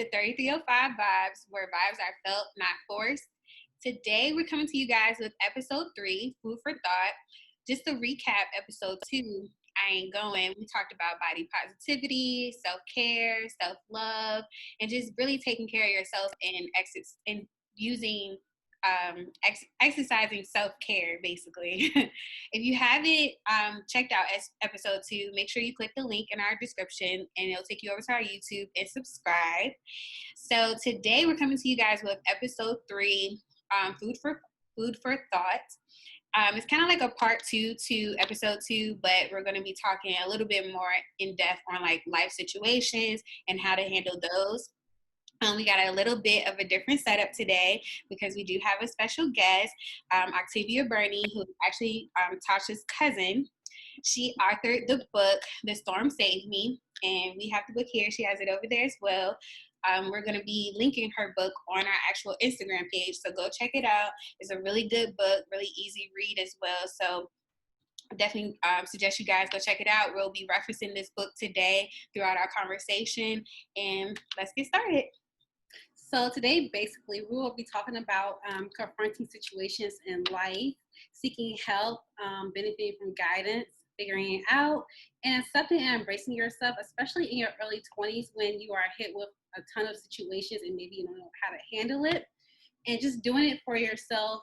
to 3305 Vibes, where vibes are felt, not forced. Today, we're coming to you guys with episode 3, Food for Thought. Just to recap episode 2, I Ain't Going, we talked about body positivity, self-care, self-love, and just really taking care of yourself and using exercising self-care, basically. If you haven't checked out episode 2, make sure you click the link in our description and it'll take you over to our YouTube and subscribe. So today we're coming to you guys with episode 3, food for thought. It's kind of like a part 2 to episode 2, but we're going to be talking a little bit more in depth on like life situations and how to handle those. We got a little bit of a different setup today because we do have a special guest, Octavia Burney, who is actually Tasha's cousin. She authored the book, The Storm Saved Me, and we have the book here. She has it over there as well. We're going to be linking her book on our actual Instagram page, so go check it out. It's a really good book, really easy read as well. So definitely suggest you guys go check it out. We'll be referencing this book today throughout our conversation, and let's get started. So today, basically, we will be talking about confronting situations in life, seeking help, benefiting from guidance, figuring it out, and accepting and embracing yourself, especially in your early 20s when you are hit with a ton of situations and maybe you don't know how to handle it, and just doing it for yourself,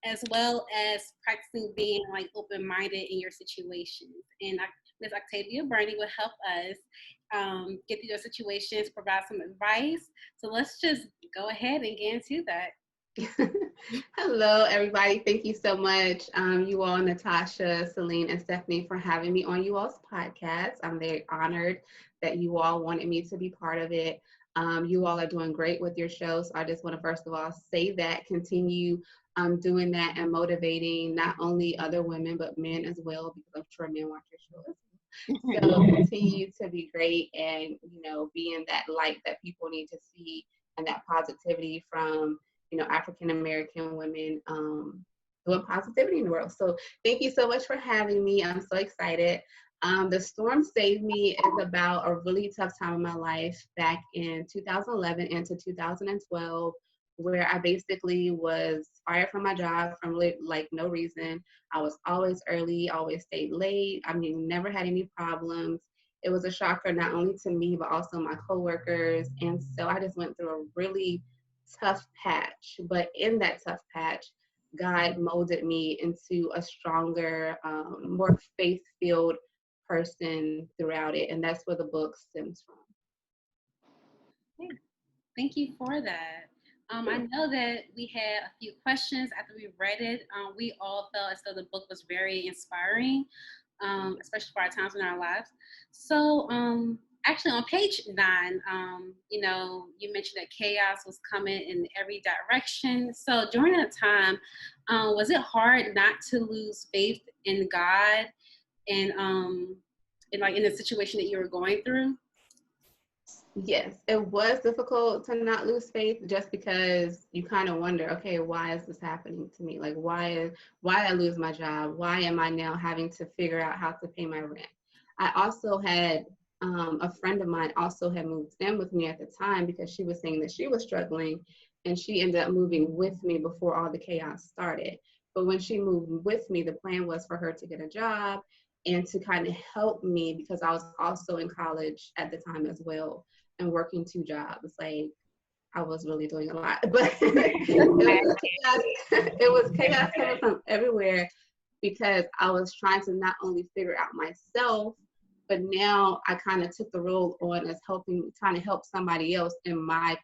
as well as practicing being like open-minded in your situations. And Ms. Octavia Burney will help us get through those situations, provide some advice. So let's just go ahead and get into that. Hello, everybody. Thank you so much, you all, Natasha, Celine, and Stephanie, for having me on you all's podcast. I'm very honored that you all wanted me to be part of it. You all are doing great with your show, so I just want to first of all say that, continue doing that and motivating not only other women but men as well, because I'm sure men watch your show as well. So continue to be great and, be in that light that people need to see, and that positivity from, African American women doing positivity in the world. So thank you so much for having me. I'm so excited. The Storm Saved Me is about a really tough time in my life back in 2011 into 2012, where I basically was fired from my job from like no reason. I was always early, always stayed late. Never had any problems. It was a shocker not only to me, but also my coworkers. And so I just went through a really tough patch. But in that tough patch, God molded me into a stronger, more faith-filled person throughout it. And that's where the book stems from. Thank you for that. I know that we had a few questions after we read it. We all felt as though the book was very inspiring, especially for our times in our lives. So actually on page 9, you mentioned that chaos was coming in every direction. So during that time, was it hard not to lose faith in God and in the situation that you were going through? Yes, it was difficult to not lose faith, just because you kind of wonder, okay, why is this happening to me? Like, why I lose my job? Why am I now having to figure out how to pay my rent? I also had a friend of mine also had moved in with me at the time, because she was saying that she was struggling, and she ended up moving with me before all the chaos started. But when she moved with me, the plan was for her to get a job and to kind of help me, because I was also in college at the time as well, and working 2 jobs. Like, I was really doing a lot, but it was chaos coming from everywhere, because I was trying to not only figure out myself, but now I kind of took the role on as trying to help somebody else in my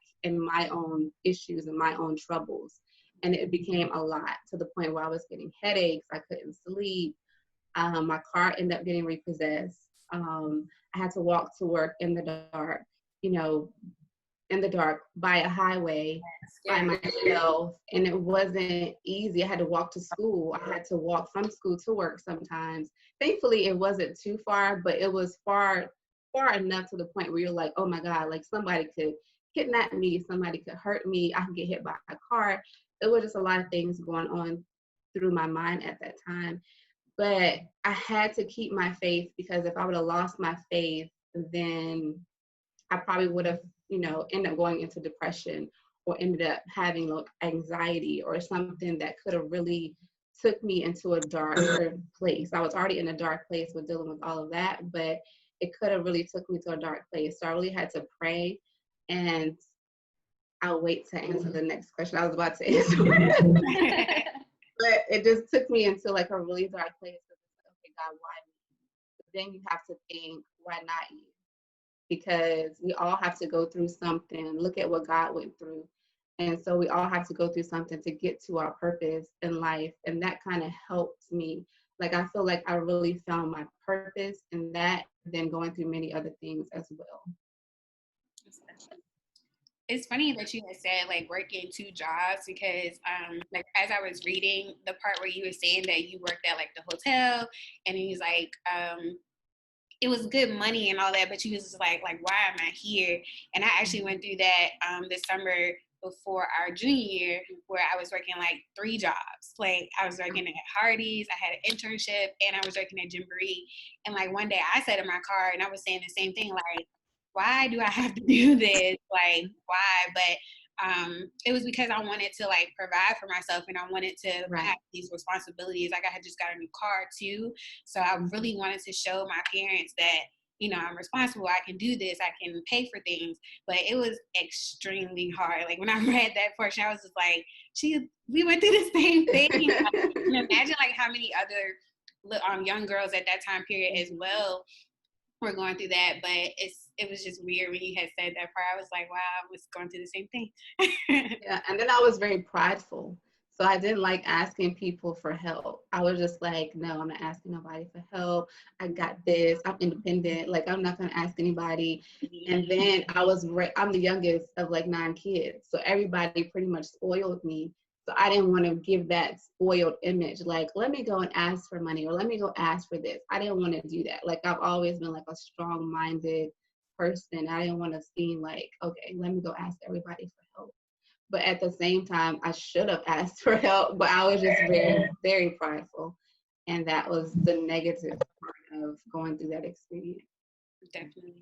own issues and my own troubles. And it became a lot, to the point where I was getting headaches. I couldn't sleep. My car ended up getting repossessed. I had to walk to work in the dark, by a highway by myself. And it wasn't easy. I had to walk to school. I had to walk from school to work sometimes. Thankfully, it wasn't too far, but it was far enough to the point where you're like, oh my God, like somebody could kidnap me, somebody could hurt me, I could get hit by a car. It was just a lot of things going on through my mind at that time. But I had to keep my faith, because if I would have lost my faith, then I probably would have end up going into depression or ended up having like anxiety or something that could have really took me into a darker place. I was already in a dark place with dealing with all of that, but it could have really took me to a dark place. So I really had to pray, and I'll wait to answer the next question. I was about to answer, but it just took me into like a really dark place. Okay, God, why me? But then you have to think, why not you? Because we all have to go through something. Look at what God went through. And so we all have to go through something to get to our purpose in life. And that kind of helped me. Like, I feel like I really found my purpose in that, then going through many other things as well. It's funny that you had said like working 2 jobs, because like as I was reading the part where you were saying that you worked at like the hotel, and he's like it was good money and all that, but you was just like why am I here? And I actually went through that this summer before our junior year, where I was working like 3 jobs. Like I was working at Hardee's, I had an internship, and I was working at Gymboree. And like one day I sat in my car and I was saying the same thing, like, why do I have to do this? Like, why? But it was because I wanted to like provide for myself, and I wanted to have these responsibilities. Like I had just got a new car too. So I really wanted to show my parents that, I'm responsible. I can do this. I can pay for things. But it was extremely hard. Like when I read that portion, I was just like, we went through the same thing. Imagine like how many other young girls at that time period as well were going through that. But it was just weird when you had said that part. I was like, wow, I was going through the same thing. Yeah, and then I was very prideful. So I didn't like asking people for help. I was just like, no, I'm not asking nobody for help. I got this. I'm independent. Like, I'm not going to ask anybody. And then I'm the youngest of like 9 kids. So everybody pretty much spoiled me. So I didn't want to give that spoiled image. Like, let me go and ask for money, or let me go ask for this. I didn't want to do that. Like, I've always been like a strong-minded person. I didn't want to seem like, okay, let me go ask everybody for help. But at the same time, I should have asked for help, but I was just very, very prideful. And that was the negative part of going through that experience. Definitely.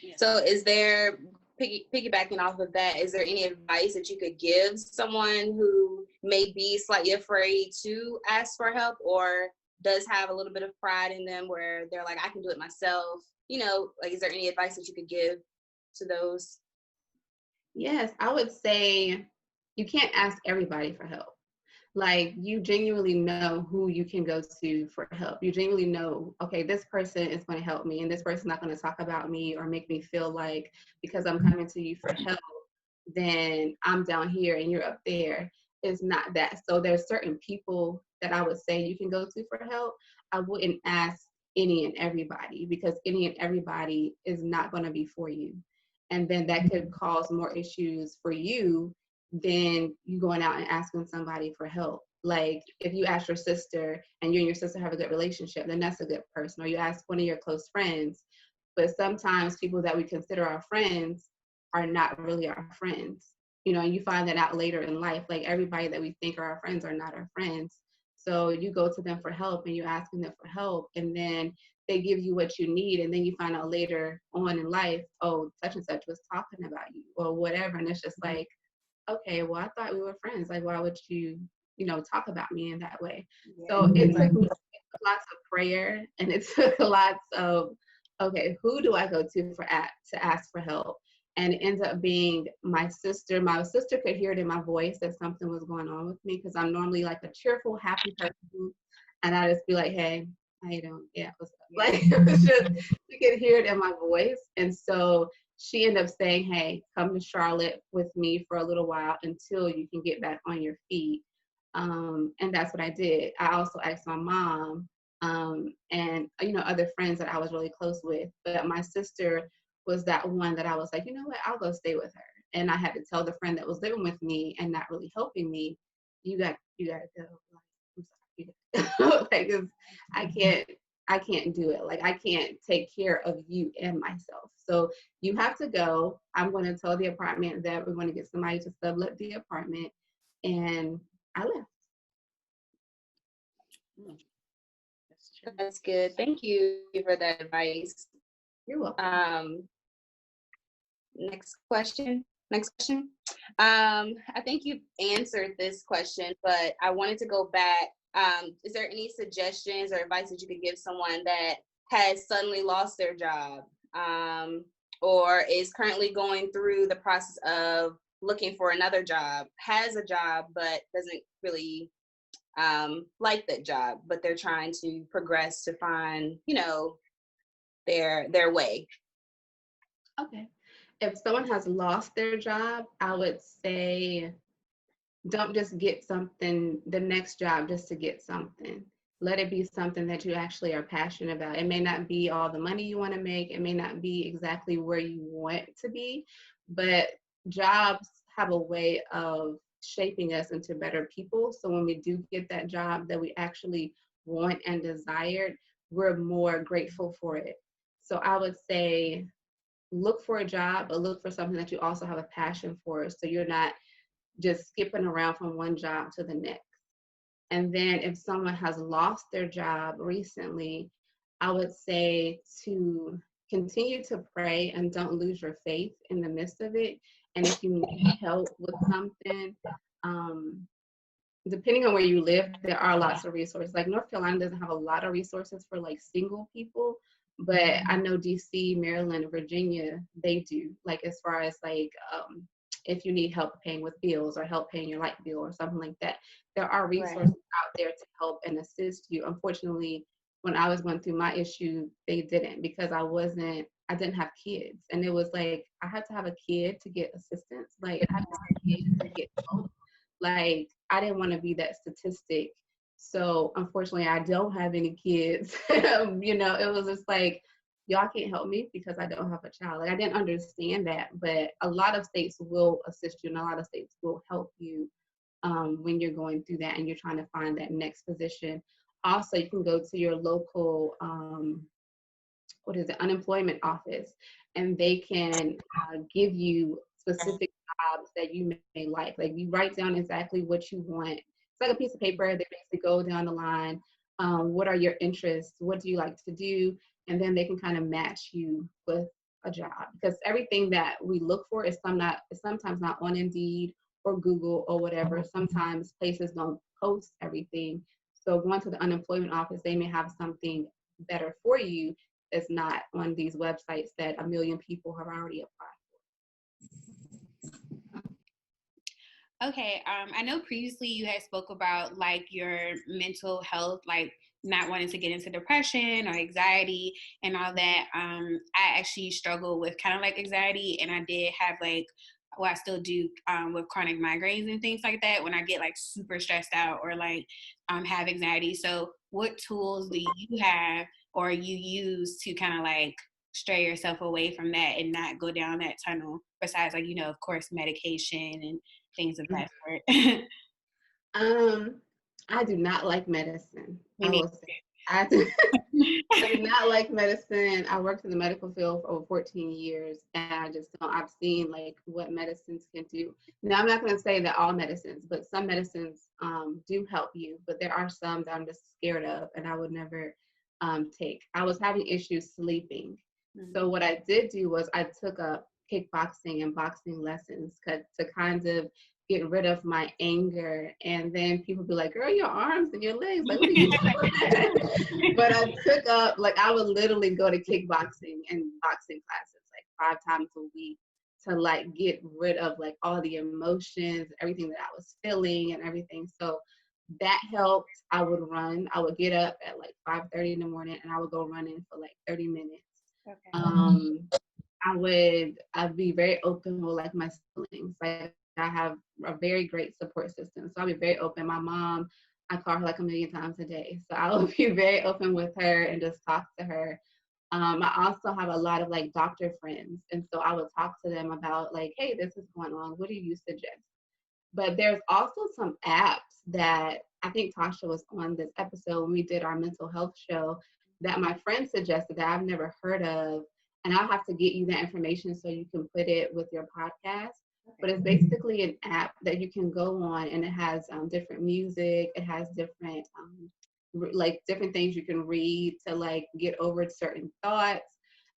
Yeah. So is there, piggybacking off of that, is there any advice that you could give someone who may be slightly afraid to ask for help, or does have a little bit of pride in them where they're like, I can do it myself? Like, is there any advice that you could give to those? Yes, I would say you can't ask everybody for help. Like, you genuinely know who you can go to for help. You genuinely know, okay, this person is going to help me, and this person's not going to talk about me or make me feel like because I'm coming to you for help, then I'm down here and you're up there. It's not that. So there's certain people that I would say you can go to for help. I wouldn't ask any and everybody, because any and everybody is not going to be for you. And then that could cause more issues for you than you going out and asking somebody for help. Like, if you ask your sister and you and your sister have a good relationship, then that's a good person. Or you ask one of your close friends. But sometimes people that we consider our friends are not really our friends. And you find that out later in life. Like, everybody that we think are our friends are not our friends. So you go to them for help and you're asking them for help, and then they give you what you need, and then you find out later on in life, oh, such and such was talking about you or whatever. And it's just like, okay, well, I thought we were friends. Like, why would you, talk about me in that way? Yeah. So it took lots of prayer, and it took lots of, okay, who do I go to ask for help? And it ends up being my sister. My sister could hear it in my voice that something was going on with me, because I'm normally like a cheerful, happy person. And I just be like, hey, how you doing? Yeah, what's up? Like, it was just, you could hear it in my voice. And so she ended up saying, hey, come to Charlotte with me for a little while until you can get back on your feet. And that's what I did. I also asked my mom and, other friends that I was really close with. But my sister was that one that I was like, you know what, I'll go stay with her. And I had to tell the friend that was living with me and not really helping me, you got to go. I'm sorry. Like, 'cause I can't do it. Like, I can't take care of you and myself. So you have to go. I'm going to tell the apartment that we're going to get somebody to sublet the apartment. And I left. That's good. Thank you for that advice. You're welcome. Next question. I think you've answered this question, but I wanted to go back. Is there any suggestions or advice that you could give someone that has suddenly lost their job, or is currently going through the process of looking for another job, has a job but doesn't really like that job, but they're trying to progress to find, their way? Okay. If someone has lost their job, I would say don't just get something, the next job, just to get something. Let it be something that you actually are passionate about. It may not be all the money you want to make. It may not be exactly where you want to be, but jobs have a way of shaping us into better people. So when we do get that job that we actually want and desired, we're more grateful for it. So I would say look for a job, but look for something that you also have a passion for. So you're not just skipping around from one job to the next. And then if someone has lost their job recently, I would say to continue to pray and don't lose your faith in the midst of it. And if you need help with something, depending on where you live, there are lots of resources. Like North Carolina doesn't have a lot of resources for like single people, but I know DC, Maryland, Virginia, they do. Like as far as like if you need help paying with bills or help paying your light bill or something like that, there are resources out there to help and assist you. Unfortunately, when I was going through my issue, they didn't, because I didn't have kids. And it was like, I had to have a kid to get assistance. Like I had to have a kid to get help. Like I didn't want to be that statistic. So unfortunately, I don't have any kids. It was just like, y'all can't help me because I don't have a child. Like I didn't understand that, but a lot of states will assist you and a lot of states will help you when you're going through that and you're trying to find that next position. Also, you can go to your local, unemployment office, and they can give you specific jobs that you may like. Like you write down exactly what you want. It's like a piece of paper. They basically go down the line. What are your interests? What do you like to do? And then they can kind of match you with a job, because everything that we look for is sometimes not on Indeed or Google or whatever. Sometimes places don't post everything. So going to the unemployment office, they may have something better for you that's not on these websites that a million people have already applied. Okay, I know previously you had spoke about like your mental health, like not wanting to get into depression or anxiety and all that. I actually struggle with kind of like anxiety, and I did have like, well, I still do with chronic migraines and things like that when I get like super stressed out or like have anxiety. So what tools do you have or you use to kind of like stray yourself away from that and not go down that tunnel, besides like, of course, medication and things of that sort? I do not like medicine. Me I neither. will say. I do not like medicine. I worked in the medical field for over 14 years, and I just don't. I've seen like what medicines can do. Now, I'm not going to say that all medicines, but some medicines do help you. But there are some that I'm just scared of, and I would never take. I was having issues sleeping, so what I did do was I took up kickboxing and boxing lessons to kind of get rid of my anger. And then people be like, girl, your arms and your legs, like, what are you doing? But I took up, like, I would literally go to kickboxing and boxing classes like 5 times a week to like get rid of like all the emotions, everything that I was feeling and everything. So that helped. I would run. I would get up at like 5:30 in the morning and I would go running for like 30 minutes. Okay. I'd be very open with like my siblings. Like I have a very great support system. So I'll be very open. My mom, I call her like a million times a day. So I will be very open with her and just talk to her. I also have a lot of like doctor friends. And so I would talk to them about like, hey, this is going on. What do you suggest? But there's also some apps that I think Tasha was on this episode when we did our mental health show that my friend suggested that I've never heard of. And I'll have to get you that information so you can put it with your podcast. But it's basically an app that you can go on, and it has different music. It has different like different things you can read to like get over certain thoughts.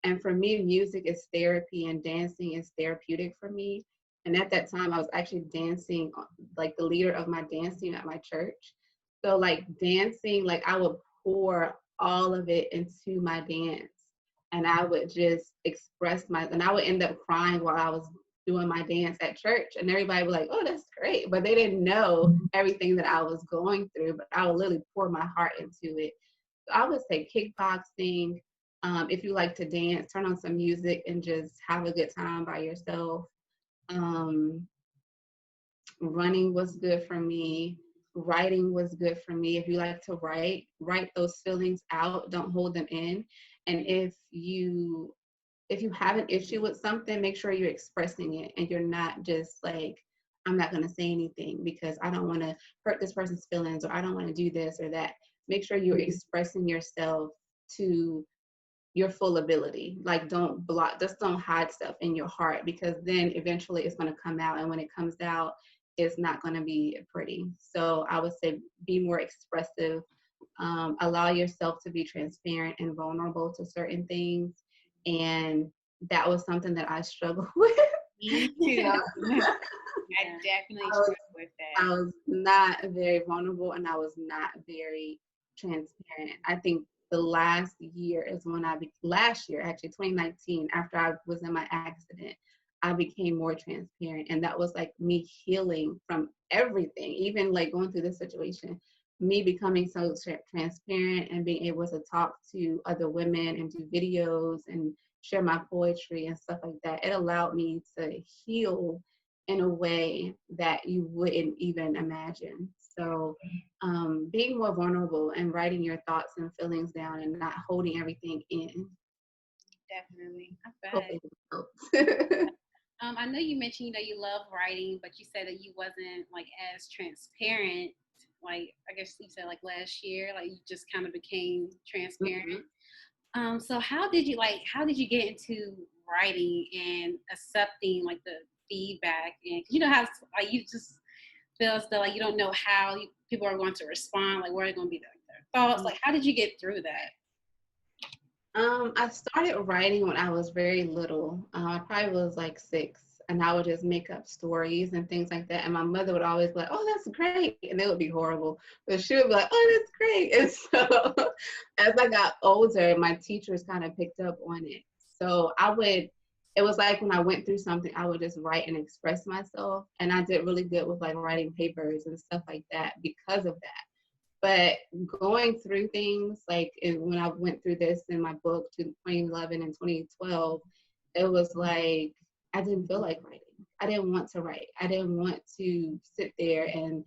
And for me, music is therapy and dancing is therapeutic for me. And at that time, I was actually dancing, like the leader of my dance team at my church. So like dancing, like I would pour all of it into my dance, and I would just express and I would end up crying while I was doing my dance at church, and everybody was like, "Oh, that's great," but they didn't know everything that I was going through. But I would literally pour my heart into it. So I would say kickboxing. If you like to dance, turn on some music and just have a good time by yourself. Um, Running was good for me. Writing was good for me. If you like to write those feelings out. Don't hold them in. And if you have an issue with something, make sure you're expressing it and you're not just like, I'm not going to say anything because I don't want to hurt this person's feelings, or I don't want to do this or that. Make sure you're expressing yourself to your full ability. Like just don't hide stuff in your heart, because then eventually it's going to come out. And when it comes out, it's not going to be pretty. So I would say be more expressive. Allow yourself to be transparent and vulnerable to certain things. And that was something that I struggled with. Me too. I definitely struggled with that. I was not very vulnerable and I was not very transparent. I think the last year is when last year, actually 2019, after I was in my accident, I became more transparent. And that was like me healing from everything, even like going through this situation, me becoming so transparent and being able to talk to other women and do videos and share my poetry and stuff like that. It allowed me to heal in a way that you wouldn't even imagine. So being more vulnerable and writing your thoughts and feelings down and not holding everything in. Definitely. I know you mentioned, you love writing, but you said that you wasn't like as transparent. Like, I guess you said like last year, like you just kind of became transparent. Mm-hmm. So how did you get into writing and accepting like the feedback? And how like you just feel as though like you don't know how people are going to respond, like what are going to be their thoughts. Like, how did you get through that? I started writing when I was very little. I probably was like 6, and I would just make up stories and things like that. And my mother would always be like, "Oh, that's great," and they would be horrible, but she would be like, "Oh, that's great." And so, as I got older, my teachers kind of picked up on it. So it was like when I went through something, I would just write and express myself, and I did really good with like writing papers and stuff like that because of that. But going through things like when I went through this in my book, 2011 and 2012, it was like I didn't feel like writing. I didn't want to write. I didn't want to sit there and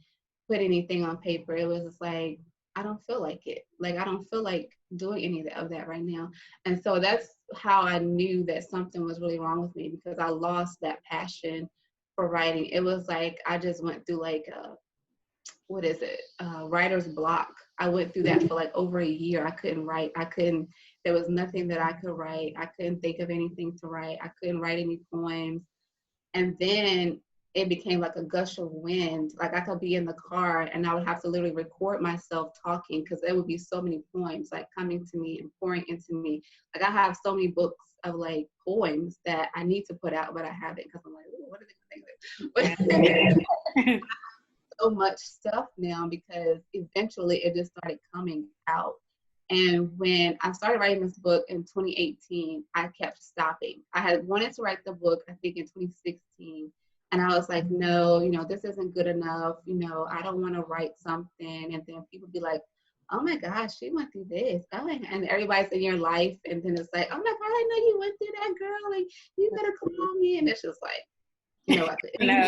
put anything on paper. It was just like, I don't feel like it. Like, I don't feel like doing any of that right now. And so that's how I knew that something was really wrong with me, because I lost that passion for writing. It was like I just went through like writer's block. I went through that for like over a year. I couldn't write. There was nothing that I could write. I couldn't think of anything to write. I couldn't write any poems. And then it became like a gush of wind. Like I could be in the car and I would have to literally record myself talking, because there would be so many poems like coming to me and pouring into me. Like I have so many books of like poems that I need to put out, but I haven't, because I'm like, what are they think? So much stuff now, because eventually it just started coming out. And when I started writing this book in 2018, I kept stopping. I had wanted to write the book, I think in 2016. And I was like, no, this isn't good enough. I don't want to write something. And then people be like, oh my gosh, she went through this. Oh, and everybody's in your life. And then it's like, oh my God, I know you went through that, girl. Like, you gotta call me. And it's just like, at the end. No.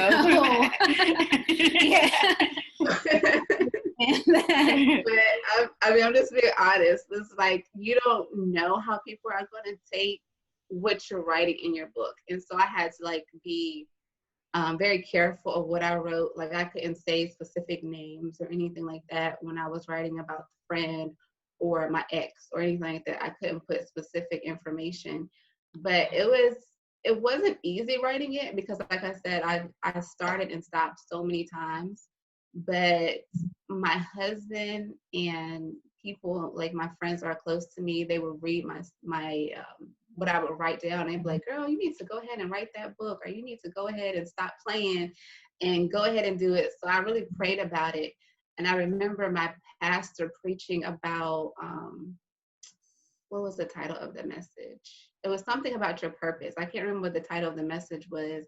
Yeah. But I'm just being honest. It's like, you don't know how people are going to take what you're writing in your book. And so I had to like be very careful of what I wrote. Like I couldn't say specific names or anything like that when I was writing about the friend or my ex or anything like that. I couldn't put specific information. But it wasn't easy writing it, because like I said, I started and stopped so many times. But my husband and people like my friends that are close to me, they would read my what I would write down. They'd be like, girl, you need to go ahead and write that book, or you need to go ahead and stop playing and go ahead and do it. So I really prayed about it. And I remember my pastor preaching about, what was the title of the message? It was something about your purpose. I can't remember what the title of the message was,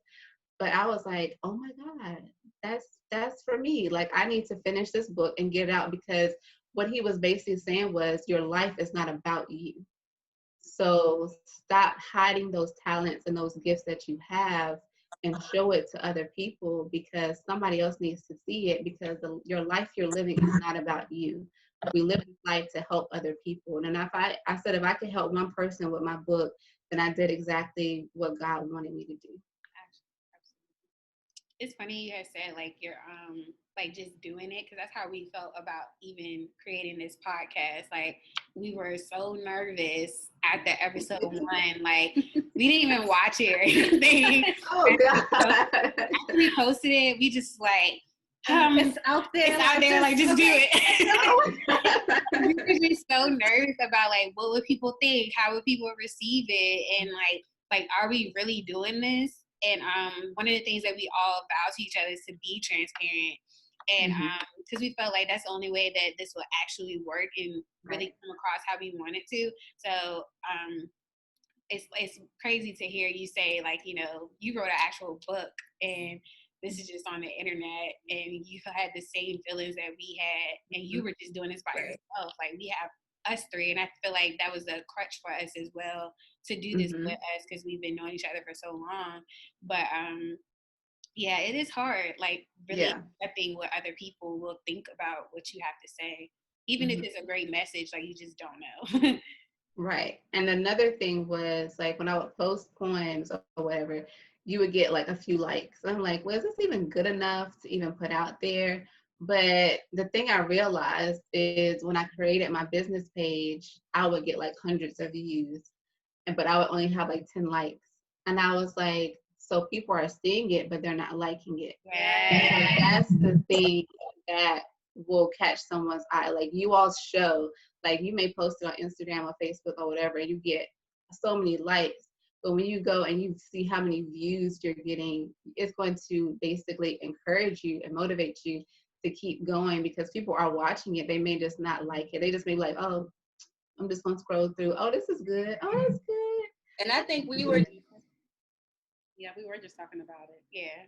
but I was like, oh my God, that's for me. Like, I need to finish this book and get it out, because what he was basically saying was, your life is not about you. So stop hiding those talents and those gifts that you have and show it to other people, because somebody else needs to see it, because your life you're living is not about you. We live this life to help other people. And if I said, if I could help one person with my book, then I did exactly what God wanted me to do. It's funny you had said like you're like just doing it, because that's how we felt about even creating this podcast. Like, we were so nervous after episode 1. Like, we didn't even watch it or anything. Oh God! After we posted it, we just like, it's out there. It's out there. Like, just do it. No. We were just so nervous about like, what would people think? How would people receive it? And like, are we really doing this? And one of the things that we all vow to each other is to be transparent. And because we felt like that's the only way that this will actually work and really come across how we want it to. So it's crazy to hear you say, like, you know, you wrote an actual book and this is just on the internet, and you had the same feelings that we had, and you were just doing this by yourself. Like, we have us 3, and I feel like that was a crutch for us as well to do this with us, because we've been knowing each other for so long. But yeah, it is hard, like, really accepting what other people will think about what you have to say, even if it's a great message. Like, you just don't know. Right. And another thing was, like, when I would post poems or whatever, you would get like a few likes. I'm like, well, is this even good enough to even put out there? But the thing I realized is, when I created my business page, I would get like hundreds of views, but I would only have like 10 likes. And I was like, so people are seeing it, but they're not liking it. And so that's the thing that will catch someone's eye. Like, you all's show, like, you may post it on Instagram or Facebook or whatever, and you get so many likes. But when you go and you see how many views you're getting, it's going to basically encourage you and motivate you to keep going, because people are watching it. They may just not like it. They just may be like, oh, I'm just going to scroll through. Oh, this is good. Oh, that's good. And I think we were just talking about it. Yeah.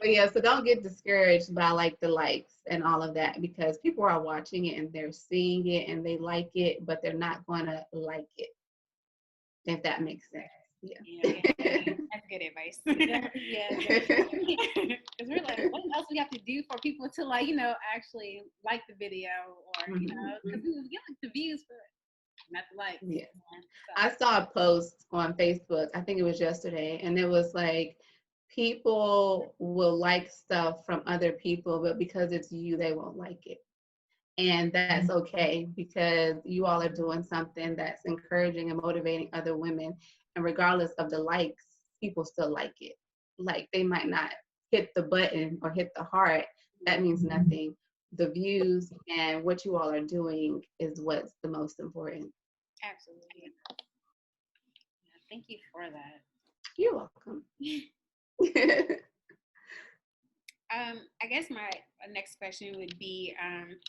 But yeah, so don't get discouraged by like the likes and all of that, because people are watching it and they're seeing it and they like it, but they're not going to like it, if that makes sense. Yeah. That's good advice. Because we're like, what else we have to do for people to, like, you know, actually like the video, or you know, because we get like the views, but not the likes. Yeah. So. I saw a post on Facebook, I think it was yesterday, and it was like, people will like stuff from other people, but because it's you, they won't like it. And that's okay, because you all are doing something that's encouraging and motivating other women. And regardless of the likes, people still like it. Like, they might not hit the button or hit the heart. That means nothing. The views and what you all are doing is what's the most important. Absolutely. Yeah, thank you for that. You're welcome. I guess my next question would be,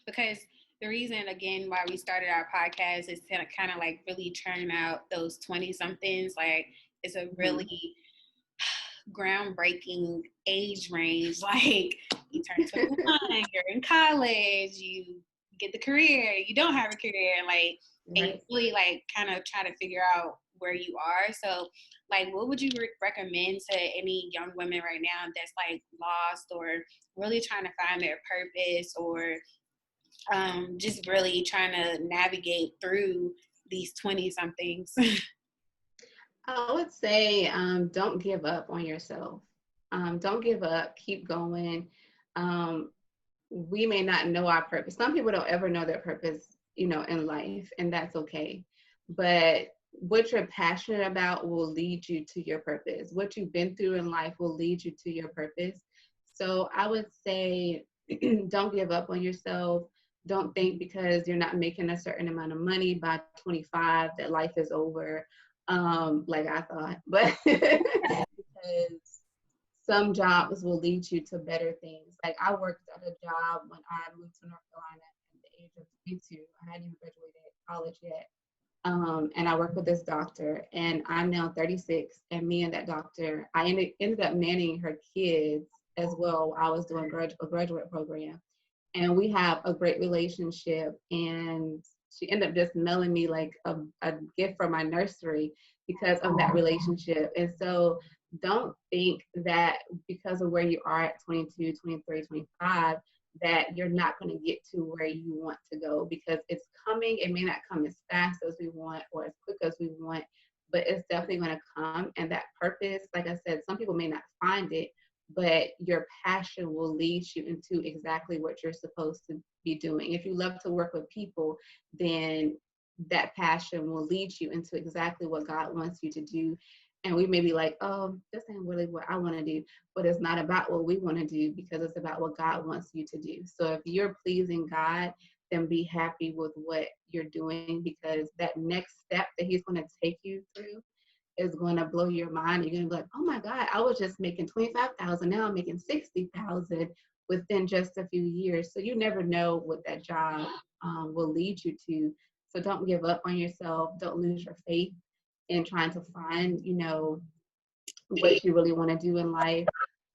because the reason, again, why we started our podcast is to kind of like really churn out those 20-somethings. Like, it's a really groundbreaking age range. Like, you turn 21, you're in college, you get the career, you don't have a career, and like, and you really like kind of try to figure out where you are. So, like, what would you recommend to any young women right now that's like lost or really trying to find their purpose, or just really trying to navigate through these 20-somethings? I would say, don't give up on yourself. Don't give up. Keep going. We may not know our purpose. Some people don't ever know their purpose, you know, in life, and that's okay. But what you're passionate about will lead you to your purpose. What you've been through in life will lead you to your purpose. So I would say, don't give up on yourself. don't think because you're not making a certain amount of money by 25 that life is over, like I thought. But because some jobs will lead you to better things. Like I worked at a job when I moved to North Carolina at the age of 22. I hadn't even graduated college yet. And I work with this doctor, and I'm now 36, and me and that doctor, I ended up nannying her kids as well. I was doing a graduate program, and we have a great relationship, and she ended up just mailing me like a gift from my nursery because of that relationship. And so don't think that because of where you are at 22, 23, 25, that you're not going to get to where you want to go, because it's coming. It may not come as fast as we want or as quick as we want, but it's definitely going to come. And that purpose, like I said, some people may not find it, but your passion will lead you into exactly what you're supposed to be doing. If you love to work with people, then that passion will lead you into exactly what God wants you to do. And we may be like, oh, this ain't really what I want to do. But it's not about what we want to do, because it's about what God wants you to do. So if you're pleasing God, then be happy with what you're doing, because that next step that he's going to take you through is going to blow your mind. You're going to be like, oh my God, I was just making 25,000. Now I'm making 60,000 within just a few years. So you never know what that job will lead you to. So don't give up on yourself. Don't lose your faith in trying to find, what you really want to do in life.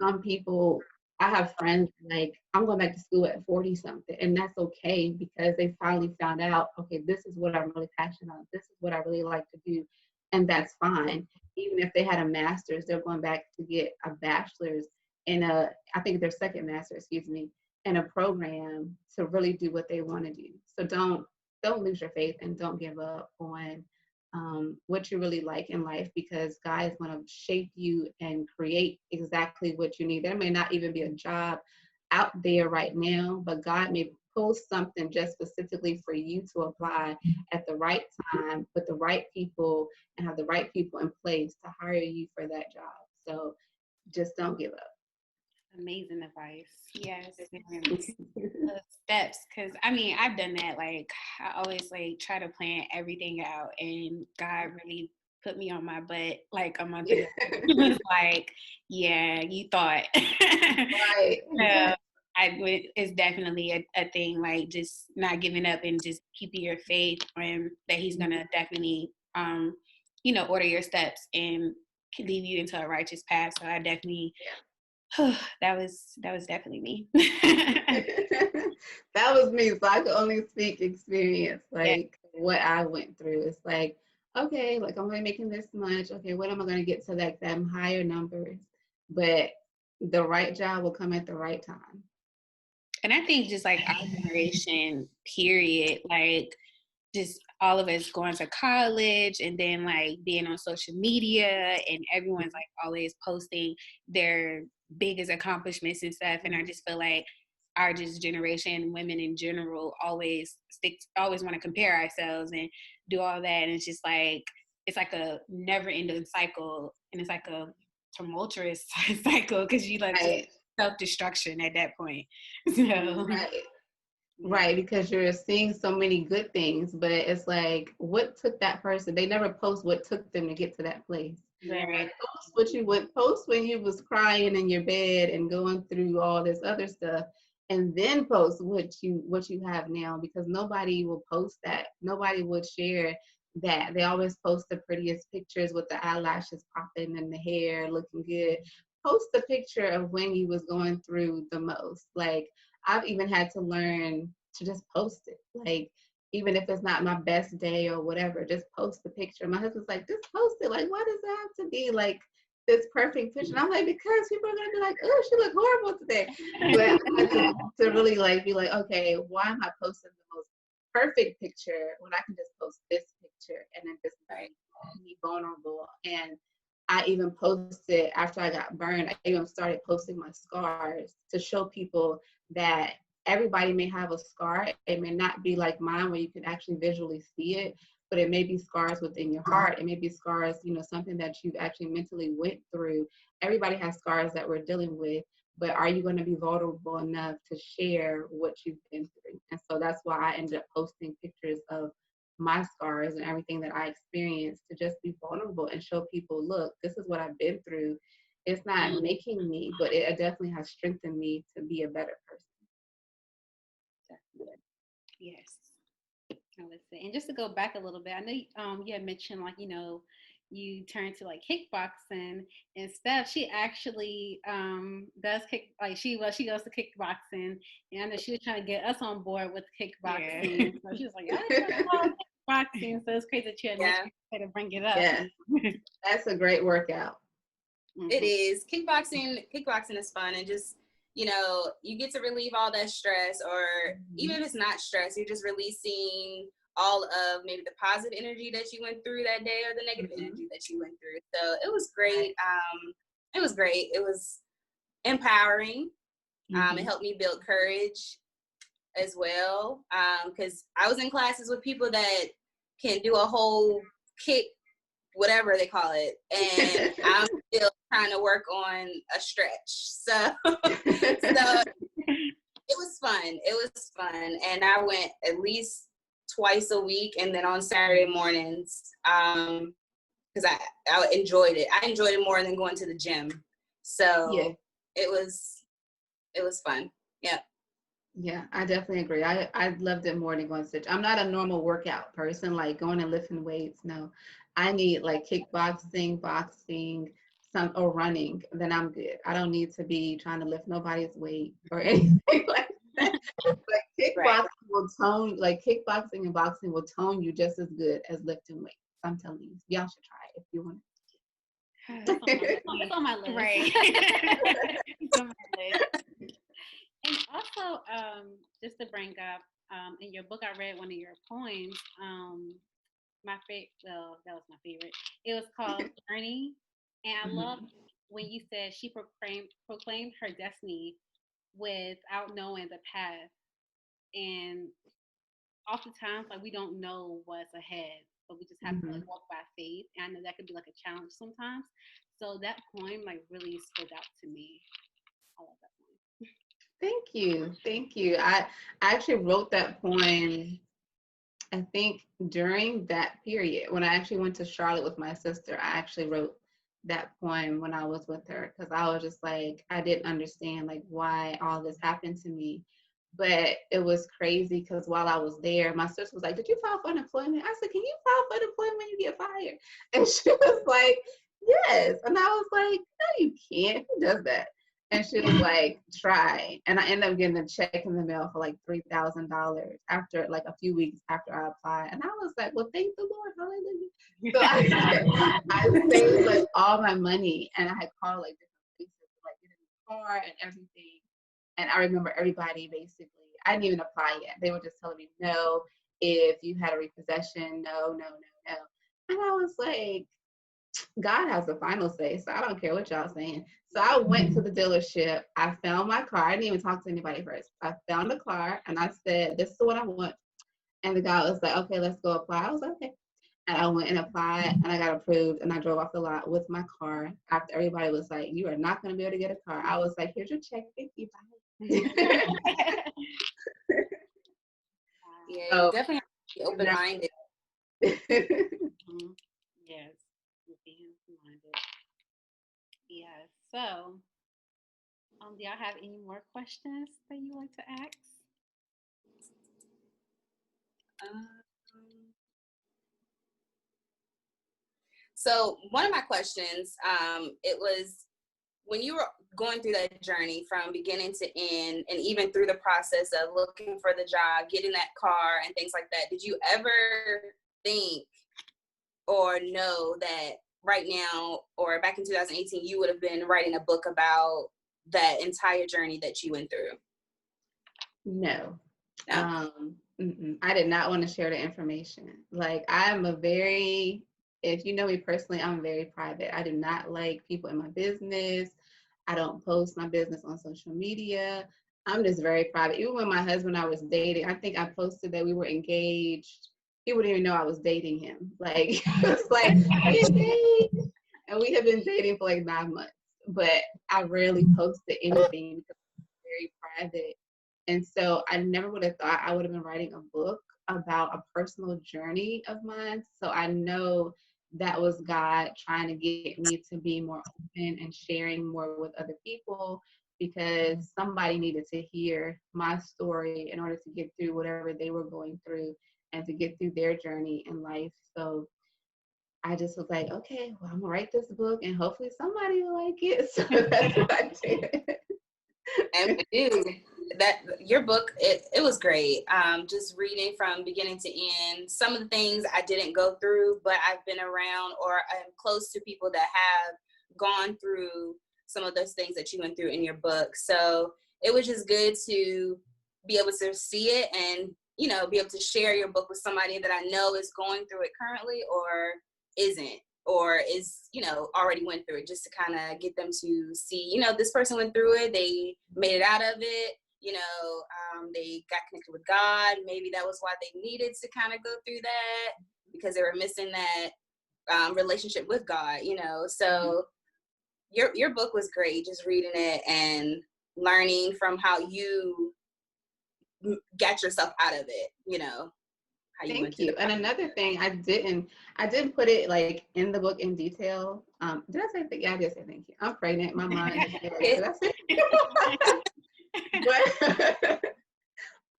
Some people, I have friends like, I'm going back to school at 40 something, and that's okay, because they finally found out, okay, this is what I'm really passionate about. This is what I really like to do. And that's fine. Even if they had a master's, they're going back to get a bachelor's I think their second master, in a program to really do what they want to do. So don't lose your faith, and don't give up on what you really like in life, because God is going to shape you and create exactly what you need. There may not even be a job out there right now, but God may post something just specifically for you to apply at the right time with the right people, and have the right people in place to hire you for that job. So just don't give up. Amazing advice. Yes, the steps, because I mean, I've done that. Like I always like try to plan everything out, and God really put me on my butt like a month ago. He was like, yeah, you thought. Right. So it's definitely a thing, like just not giving up and just keeping your faith, and that he's gonna definitely order your steps and lead you into a righteous path. So I definitely that was definitely me. That was me. So I could only speak experience, like Yeah. what I went through. It's like, okay, like I'm only making this much. Okay, what am I going to get to like them higher numbers? But the right job will come at the right time. And I think just like our generation, period, like just all of us going to college and then like being on social media, and everyone's like always posting their biggest accomplishments and stuff. And I just feel like our just generation, women in general, always want to compare ourselves and do all that. And it's just like, it's like a never ending cycle, and it's like a tumultuous cycle, because you like Right. self-destruction at that point. So Right, because you're seeing so many good things, but it's like, what took that person? They never post what took them to get to that place. right. Post when you was crying in your bed and going through all this other stuff, and then post what you have now, because nobody will post that. Nobody would share that. They always post the prettiest pictures with the eyelashes popping and the hair looking good. Post the picture of when you was going through the most. Like, I've even had to learn to just post it. Like, even if it's not my best day or whatever, just post the picture. My husband's like, just post it. Like, why does it have to be like this perfect picture? And I'm like, because people are gonna be like, oh, she look horrible today. But I had to really like be like, okay, why am I posting the most perfect picture when I can just post this picture and then just be vulnerable? And I even posted after I got burned, I even started posting my scars to show people that everybody may have a scar. It may not be like mine where you can actually visually see it, but it may be scars within your heart. It may be scars, something that you've actually mentally went through. Everybody has scars that we're dealing with, but are you going to be vulnerable enough to share what you've been through? And so that's why I ended up posting pictures of my scars and everything that I experienced, to just be vulnerable and show people, look, this is what I've been through. It's not making me, but it definitely has strengthened me to be a better person. Definitely. Yes. And just to go back a little bit, I know you had mentioned, like, you know, you turned to like kickboxing and stuff. She actually does she goes to kickboxing, and I know she was trying to get us on board with kickboxing. Yeah. So she was like, I kickboxing. So it's crazy that you had mentioned to bring it up. Yeah. That's a great workout. Mm-hmm. It is. Kickboxing is fun, and just, you know, you get to relieve all that stress, or even if it's not stress, you're just releasing all of maybe the positive energy that you went through that day, or the negative energy that you went through. So it was great. It was great. It was empowering. It helped me build courage as well, because I was in classes with people that can do a whole kick, whatever they call it, and I'm still trying to work on a stretch. So it was fun. It was fun, and I went at least twice a week, and then on Saturday mornings, because I enjoyed it. I enjoyed it more than going to the gym. So it was fun. Yeah. Yeah, I definitely agree. I loved it more than going to the gym. I'm not a normal workout person, like going and lifting weights. No, I need like kickboxing, boxing, or running. Then I'm good. I don't need to be trying to lift nobody's weight or anything like that. But kickboxing and boxing will tone you just as good as lifting weights. I'm telling you, y'all should try it if you want. It's on my list. Right. It's on my list. And also, just to bring up, in your book, I read one of your poems. That was my favorite. It was called Journey. And I love when you said she proclaimed her destiny without knowing the path. And oftentimes, like, we don't know what's ahead, but we just have to like walk by faith. And I know that could be like a challenge sometimes. So that poem like really stood out to me. I love that poem. Thank you. I actually wrote that poem, I think, during that period when I actually went to Charlotte with my sister. I actually wrote that poem when I was with her, because I was just like, I didn't understand like why all this happened to me. But it was crazy because while I was there, my sister was like, did you file for unemployment? I said, can you file for unemployment when you get fired? And she was like, yes. And I was like, no, you can't. Who does that? And she was like, try. And I ended up getting a check in the mail for like $3,000 after like a few weeks after I applied. And I was like, well, thank the Lord. Hallelujah. So I saved like all my money, and I had called like different places to like get in the car and everything. And I remember everybody basically, I didn't even apply yet. They were just telling me, no, if you had a repossession, no. And I was like, God has the final say, so I don't care what y'all saying. So I went to the dealership. I found my car. I didn't even talk to anybody first. I found the car, and I said, this is what I want. And the guy was like, okay, let's go apply. I was like, okay. And I went and applied, and I got approved, and I drove off the lot with my car after everybody was like, you are not going to be able to get a car. I was like, here's your check. Thank you. Bye. Yeah, so, definitely have to be open-minded. Yes, being open-minded. Yeah. So, do y'all have any more questions that you like to ask? So one of my questions, it was, when you were going through that journey from beginning to end, and even through the process of looking for the job, getting that car and things like that, did you ever think or know that right now or back in 2018, you would have been writing a book about that entire journey that you went through? No. I did not want to share the information. Like, if you know me personally, I'm very private. I do not like people in my business. I don't post my business on social media. I'm just very private. Even when my husband and I was dating, I think I posted that we were engaged. He wouldn't even know I was dating him. Like, it was like, we date. And we have been dating for like 9 months. but I rarely posted anything because it's very private. And so I never would have thought I would have been writing a book about a personal journey of mine. So I know that was God trying to get me to be more open and sharing more with other people, because somebody needed to hear my story in order to get through whatever they were going through and to get through their journey in life. So I just was like, okay, well, I'm gonna write this book and hopefully somebody will like it. So that's what I did. And we do. That your book, it was great. Just reading from beginning to end. Some of the things I didn't go through, but I've been around or I'm close to people that have gone through some of those things that you went through in your book. So it was just good to be able to see it and, you know, be able to share your book with somebody that I know is going through it currently or isn't, or is, you know, already went through it, just to kind of get them to see, you know, this person went through it, they made it out of it, you know, they got connected with God. Maybe that was why they needed to kind of go through that, because they were missing that relationship with God, you know. So your book was great, just reading it and learning from how you got yourself out of it, you know. How you Thank you. And another thing, I didn't put it like in the book in detail. Did I say thank you? Yeah, I did say thank you. I'm pregnant. My mind is like, did I say?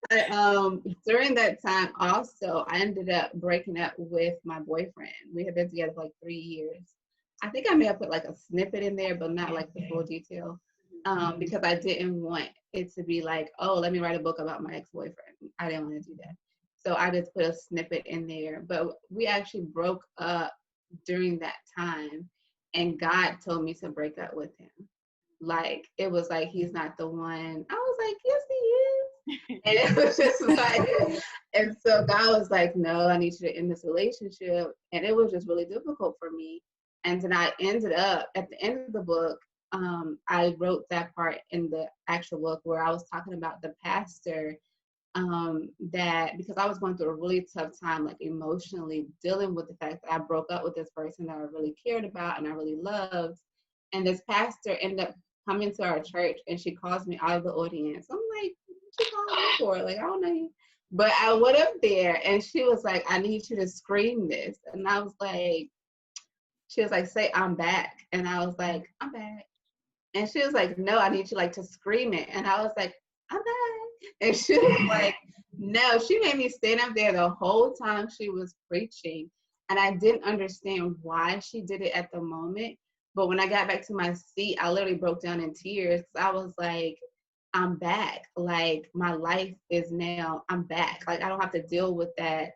But during that time also, I ended up breaking up with my boyfriend. We had been together for like 3 years. I think I may have put like a snippet in there, but not like the full detail. Because I didn't want it to be like, oh, let me write a book about my ex-boyfriend. I didn't want to do that. So I just put a snippet in there. But we actually broke up during that time, and God told me to break up with him. Like, it was like, he's not the one. I was like, yes, he is. And it was just like, and so God was like, no, I need you to end this relationship. And it was just really difficult for me. And then I ended up, at the end of the book, I wrote that part in the actual book where I was talking about the pastor, that because I was going through a really tough time, like emotionally dealing with the fact that I broke up with this person that I really cared about and I really loved. And this pastor ended up coming to our church, and she calls me out of the audience. I'm like, what you calling me for? Like, I don't know you. But I went up there, and she was like, I need you to scream this. And I was like, she was like, say, I'm back. And I was like, I'm back. And she was like, no, I need you like to scream it. And I was like, I'm back. And she was like, no, she made me stand up there the whole time she was preaching. And I didn't understand why she did it at the moment. But when I got back to my seat, I literally broke down in tears. I was like, I'm back. Like, my life is now, I'm back. Like, I don't have to deal with that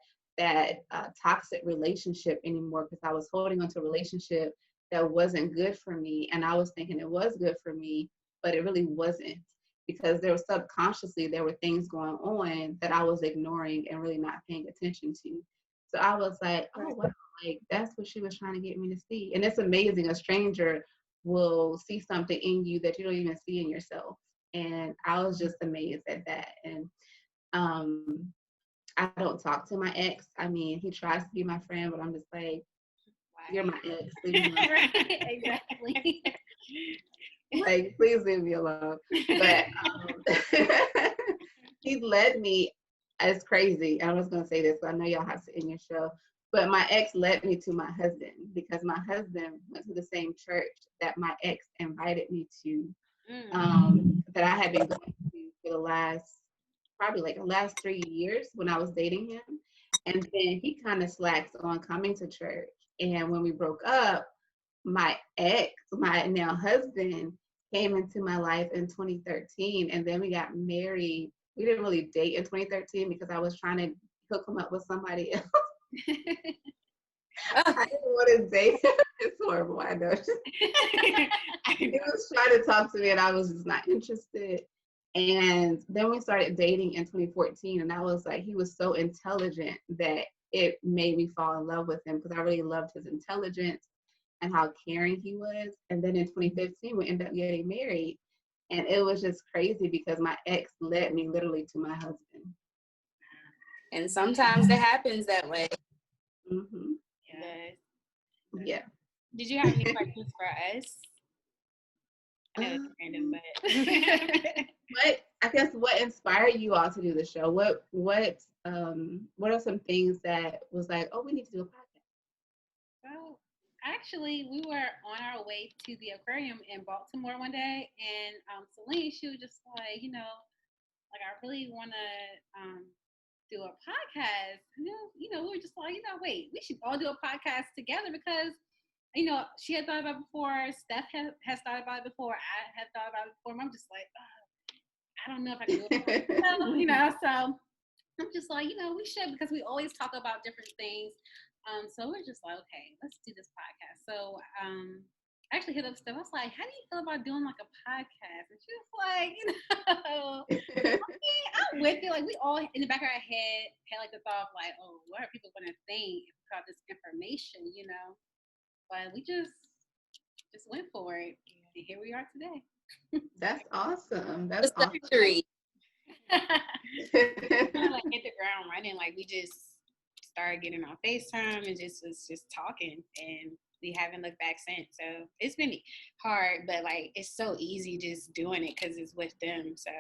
toxic relationship anymore, because I was holding onto a relationship that wasn't good for me. And I was thinking it was good for me, but it really wasn't, because there was subconsciously, there were things going on that I was ignoring and really not paying attention to. So I was like, oh, wow, like that's what she was trying to get me to see. And it's amazing. A stranger will see something in you that you don't even see in yourself. And I was just amazed at that. And I don't talk to my ex. I mean, he tries to be my friend, but I'm just like, you're my ex. Leave me alone. Right, exactly. Like, please leave me alone. But he led me, as crazy. I was going to say this, but I know y'all have to end your show. But my ex led me to my husband, because my husband went to the same church that my ex invited me to, that I had been going to for the last, probably like the last 3 years when I was dating him. And then he kind of slacks on coming to church. And when we broke up, my ex, my now husband, came into my life in 2013. And then we got married. We didn't really date in 2013 because I was trying to hook him up with somebody else. I didn't want to date him. It's horrible, I know. He was trying to talk to me and I was just not interested. And then we started dating in 2014, and I was like, he was so intelligent that it made me fall in love with him, because I really loved his intelligence and how caring he was. And then in 2015, we ended up getting married. And it was just crazy because my ex led me literally to my husband. And sometimes it happens that way. Mm-hmm. Yes. Yeah. Did you have any questions for us? know it's random, but what inspired you all to do the show? What are some things that was like, oh, we need to do a podcast? Well, actually, we were on our way to the aquarium in Baltimore one day, and Celine, she was just like, like, I really want to do a podcast. And we were just like, wait, we should all do a podcast together because, she had thought about it before. Steph has thought about it before. I have thought about it before. And I'm just like, I don't know if I can do it. So I'm just like, we should, because we always talk about different things. So we're just like, okay, let's do this podcast. So I actually hit up Steph. I was like, how do you feel about doing like a podcast? And she was like, I'm with it. Like, we all in the back of our head had like the thought of like, oh, what are people going to think about this information, But we just went for it, and here we are today. That's awesome. That's awesome. Like hit the ground running. Like, we just started getting on FaceTime and was just talking, and we haven't looked back since. So it's been hard, but like it's so easy just doing it because it's with them. So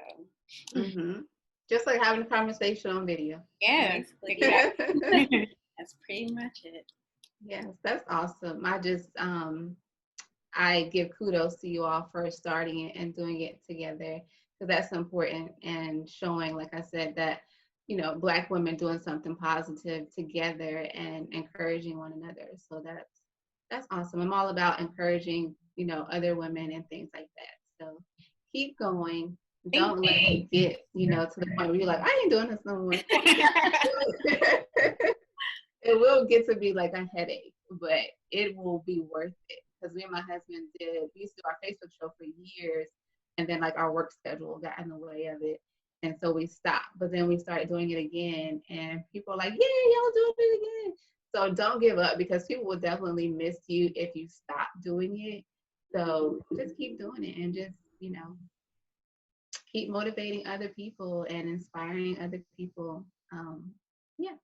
just like having a conversation on video. Yeah, that's pretty much it. Yes, that's awesome. I give kudos to you all for starting it and doing it together, because that's important, and showing, like I said, that Black women doing something positive together and encouraging one another. So that's awesome. I'm all about encouraging other women and things like that. So keep going. Don't let it get to the point where you're like, I ain't doing this no more. It will get to be like a headache, but it will be worth it. Because me and my husband we used to do our Facebook show for years, and then like our work schedule got in the way of it. And so we stopped, but then we started doing it again, and people are like, yeah, y'all doing it again. So don't give up, because people will definitely miss you if you stop doing it. So just keep doing it, and just, keep motivating other people and inspiring other people. Yeah.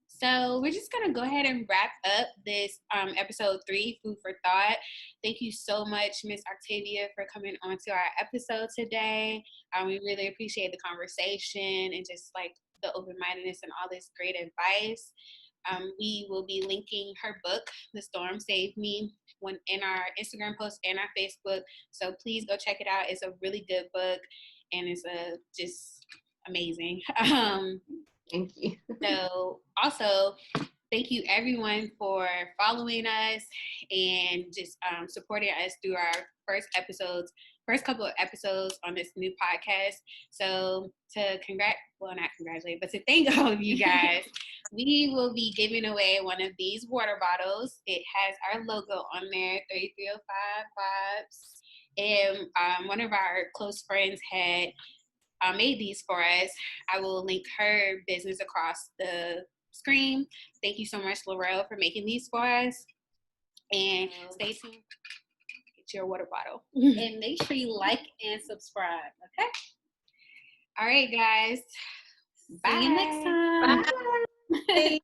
So we're just going to go ahead and wrap up this episode 3, Food for Thought. Thank you so much, Miss Octavia, for coming on to our episode today. We really appreciate the conversation and just like the open-mindedness and all this great advice. We will be linking her book, The Storm Saved Me, in our Instagram post and our Facebook. So please go check it out. It's a really good book, and it's just amazing. Thank you. So also, thank you everyone for following us and just supporting us through our first couple of episodes on this new podcast. So to not congratulate, but to thank all of you guys, we will be giving away one of these water bottles. It has our logo on there, 3305 Vibez. And one of our close friends had made these for us. I will link her business across the screen. Thank you so much, Laurel, for making these for us. And stay tuned. Get your water bottle. And make sure you like and subscribe, okay? All right, guys. Bye. See you next time. Bye.